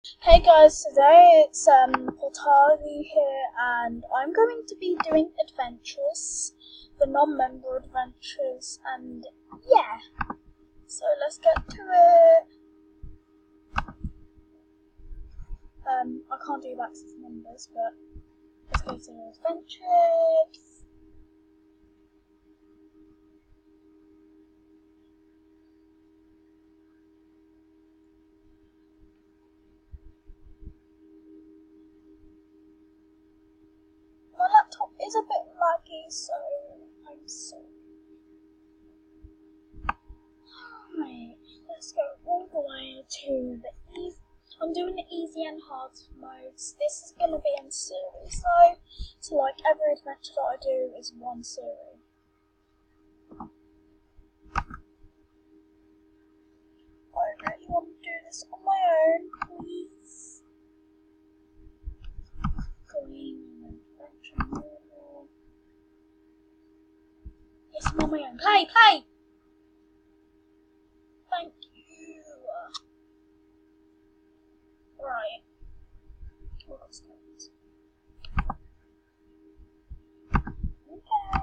Hey guys, today it's Potarii here, and I'm going to be doing adventures, the non-member adventures, and yeah. So let's get to it. I can't do access numbers, but let's go to the adventures. My laptop is a bit laggy, so I'm sorry. Alright, let's go all the way to the easy. I'm doing the easy and hard modes. This is going to be in series though, so like every adventure that I do is one series. I really want to do this on my own, please. Going on adventure mode. Yes, I'm on my own. Play! Thank you. Right. Let's go. Okay.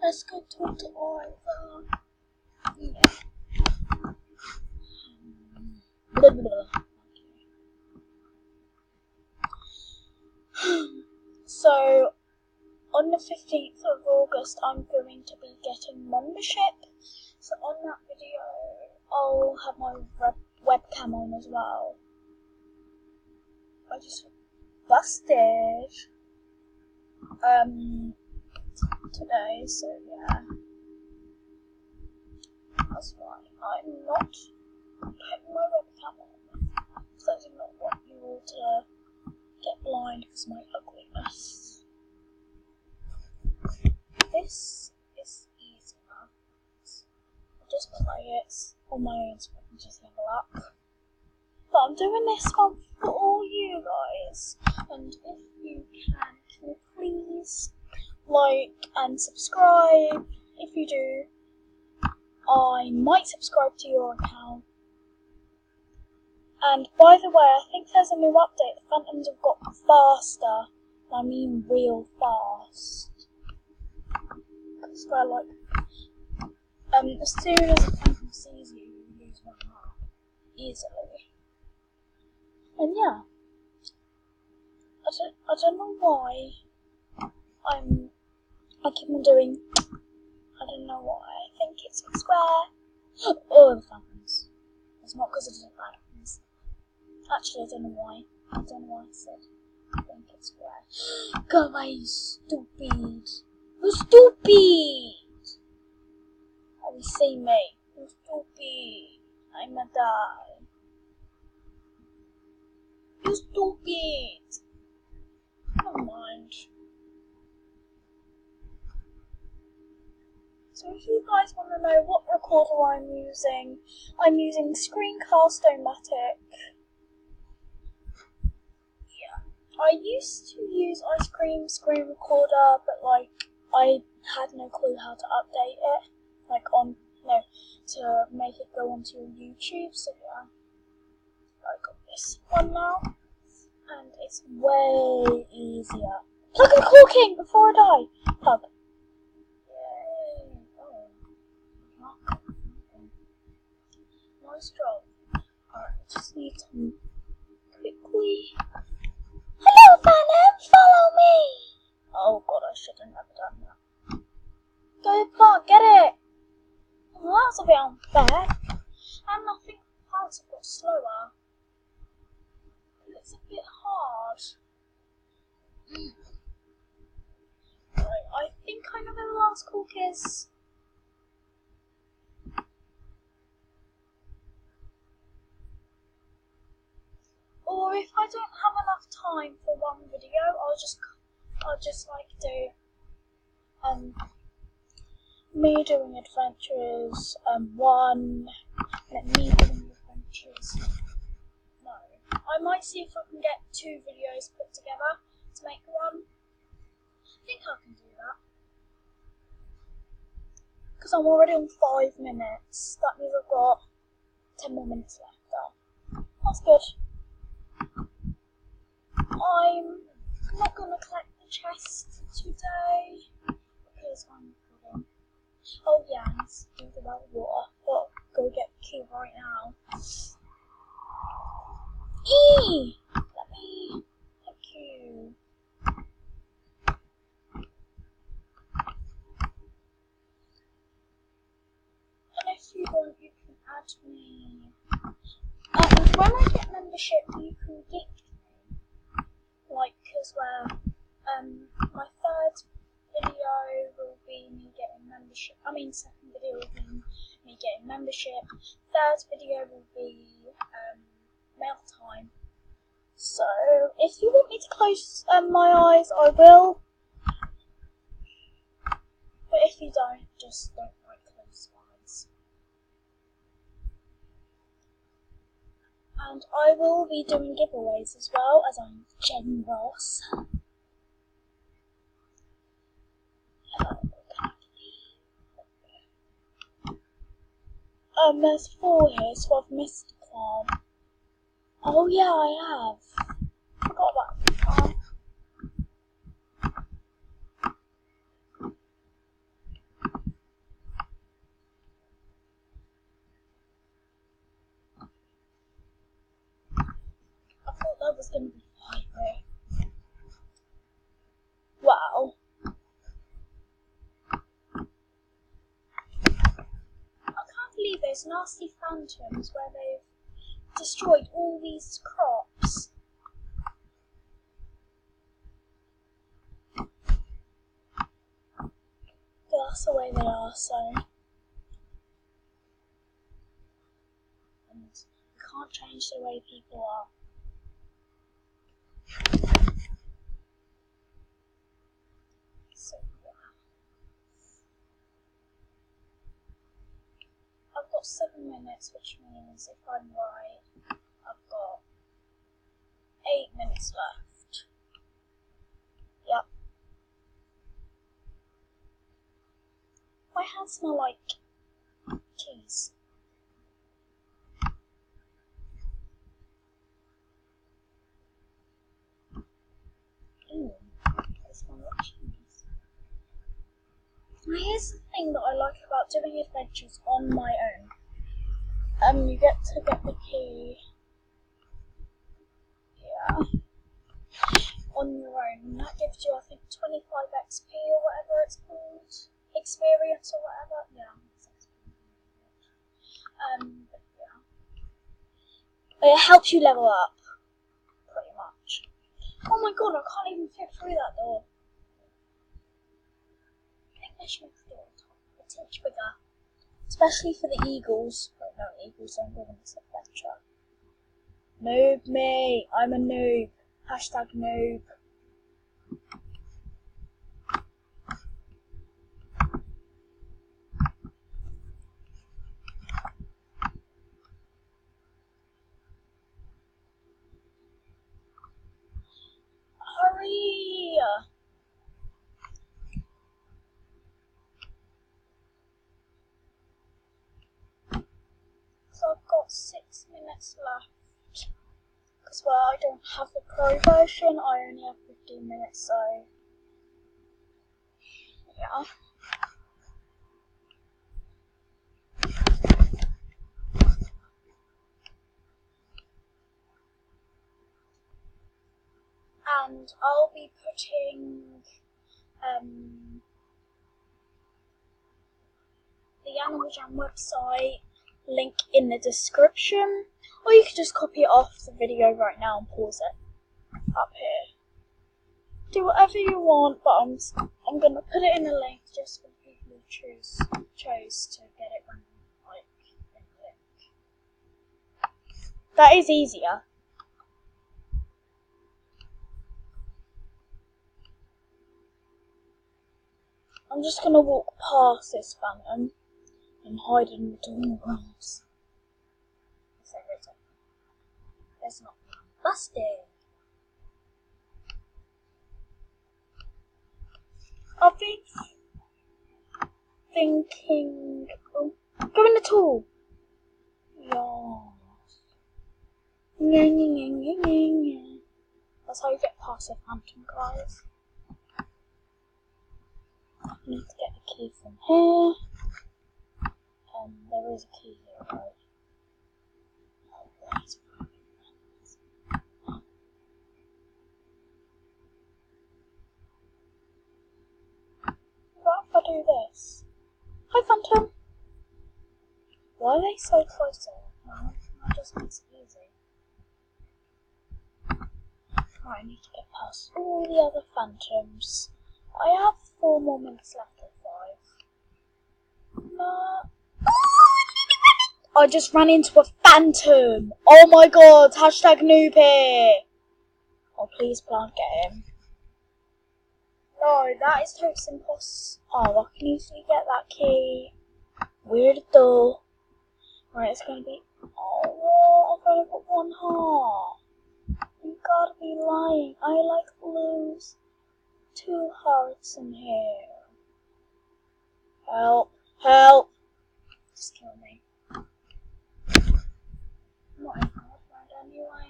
Let's go talk to Oliver. Yeah. Blah, blah, blah. So, on the 15th of August, I'm going to be getting membership. So on that video, I'll have my webcam on as well. I just busted today, so yeah. That's why I'm not putting my webcam on, because I do not want you all to get blind because of my ugliness. This is easier. I'll just play it on my own so I can just level up. But I'm doing this one for all you guys. And if you can you please like and subscribe? If you do, I might subscribe to your account. And by the way, I think there's a new update. The phantoms have got faster. I mean real fast. Because they're like, as soon as a phantom sees you, you lose 1 heart. Easily. And yeah. I don't know why I keep on doing, I don't know why. I think it's square. Oh, the phantoms. It's not because of the phantoms. Actually, I don't know why. I don't know why I said I think it's square. Go away, you stupid. You stupid! Oh, you see me. You stupid. I'm gonna die. You stupid. Never mind. So if you guys want to know what recorder I'm using Screencast-O-Matic. Yeah. I used to use Ice Cream Screen Recorder, but like I had no clue how to update it, to make it go onto your YouTube. So yeah, I got this one now, and it's way easier. Plug and corking before I die. Plug. Nice job. Alright, I just need to quickly. Hello, Phantom! Follow me! Oh god, I shouldn't have done that. Go, Clark, get it! Oh, that was a bit unfair. And I think the parts have got slower. It's a bit hard. Right, I think I know where the last cork is. Or if I don't have enough time for one video, I'll just like do me doing adventures 1, and me doing adventures. No, I might see if I can get 2 videos put together to make one. I think I can do that. Because I'm already on 5 minutes. That means I've got 10 more minutes left though. That's good. I'm not going to collect the chest today because I'm recording. Oh yeah, I need to do the well water, but go get the key right now. Eee! Let me. Thank you. And if you want, you can add me. When I get membership, you can gift me. Like, as well. My third video will be me getting membership. Second video will be me getting membership. Third video will be mail time. So, if you want me to close my eyes, I will. But if you don't, just don't close your eyes. And I will be doing giveaways as well, as I'm generous. There's 4 here, so I've missed a card. Oh yeah, I have. Forgot about the card. I thought that was going to be 5 here. Wow. I can't believe those nasty phantoms where they've destroyed all these crops. But that's the way they are, so. And you can't change the way people are. So, yeah. I've got 7 minutes, which means if I'm right, I've got 8 minutes left. Yep. My hands smell like cheese. Ooh, they smell like cheese. Now here's the thing that I like about doing adventures on my own. You get to get the key. Yeah. On your own, and that gives you, I think, 25 XP or whatever it's called, experience or whatever. Yeah, but yeah, it helps you level up, pretty much. Oh my god, I can't even fit through that door. I think they should make the door a tinge bigger, especially for the eagles. But no, eagles don't go on this adventure. Noob me, I'm a noob. Hashtag noob. Hurry! So I've got 6 minutes left. Because, well, I don't have the pro version, I only have 15 minutes, so. Yeah. And I'll be putting the Animal Jam website link in the description, or you can just copy it off the video right now and pause it up here. Do whatever you want, but I'm gonna put it in a link just for people who chose to get it when they click. That is easier. I'm just gonna walk past this phantom and hide in the tall grass. There's not one. disgusting. I've been thinking. Oh, go in the tool. Yeah. That's how you get past a phantom, guys. I need to get the key from here. There is a key here, right? What if I do this? Hi, Phantom! Why are they so close to it? That just makes it easy. Right, I need to get past all the other phantoms. I have 4 more minutes left of 5. No. I just ran into a phantom! Oh my god! Hashtag noob here! Oh, please plant get him. No, that is totally impossible. Oh, I can easily get that key. Weird though. Right, it's gonna be. Oh, I've only got 1 heart. You gotta be lying. I like lose 2 hearts in here. Help! Help! Just kill me. I'm not in hard mode anyway.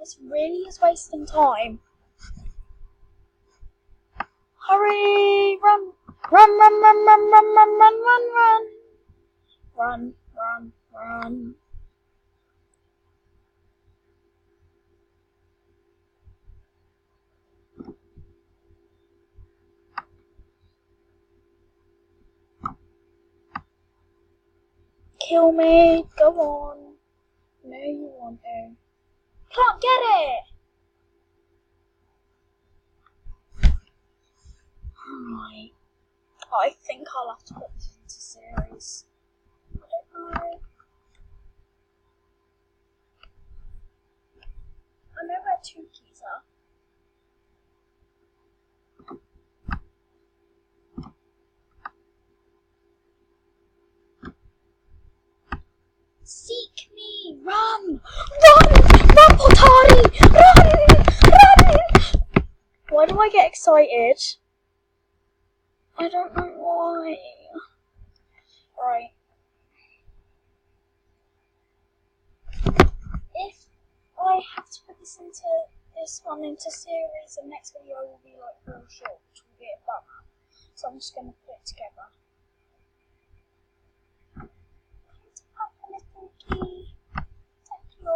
This really is wasting time. Hurry! Run! Run, run, run, run, run, run, run, run, run! Run, run, run. Kill me, go on. No, you want to. Can't get it! Right. I think I'll have to put this into series. I don't know. I know where 2 keys are. Seek me! Run! Run! Run, Potarii! Run! Run! Why do I get excited? I don't know why. Right. If I have to put this one into series, the next video will be like real short, which will be a bummer. So I'm just gonna put it together. Key. I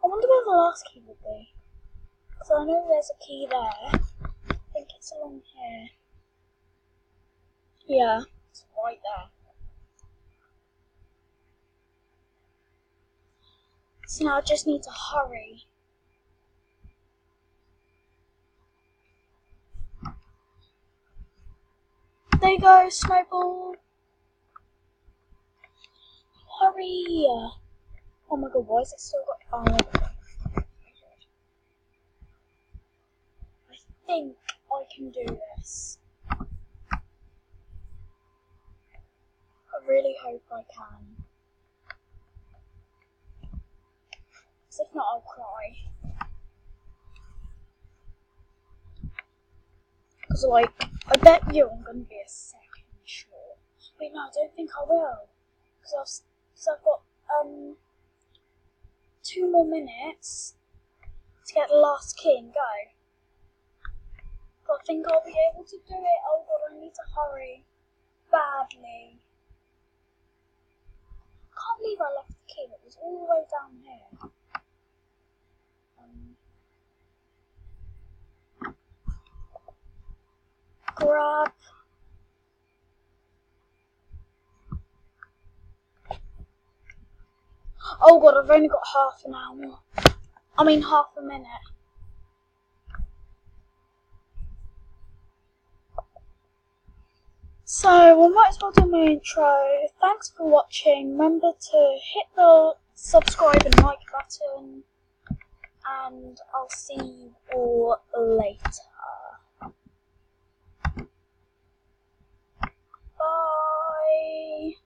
wonder where the last key would be. Because I know there's a key there. I think it's along here. Yeah, it's right there. So now I just need to hurry. There you go, Snowball. Hurry! Oh my god, why is it still got... Oh. I think I can do this. I really hope I can. Because if not, I'll cry. Because, like, I bet you I'm going to be a second short. Wait, no, I don't think I will. Because I've got 2 more minutes to get the last key and go. But I think I'll be able to do it. Oh god, I need to hurry badly. I can't believe I left the key. It was all the way down here. Grab. Oh god, I've only got half an hour. I mean half a minute. So, I might as well do my intro. Thanks for watching. Remember to hit the subscribe and like button. And I'll see you all later. Bye.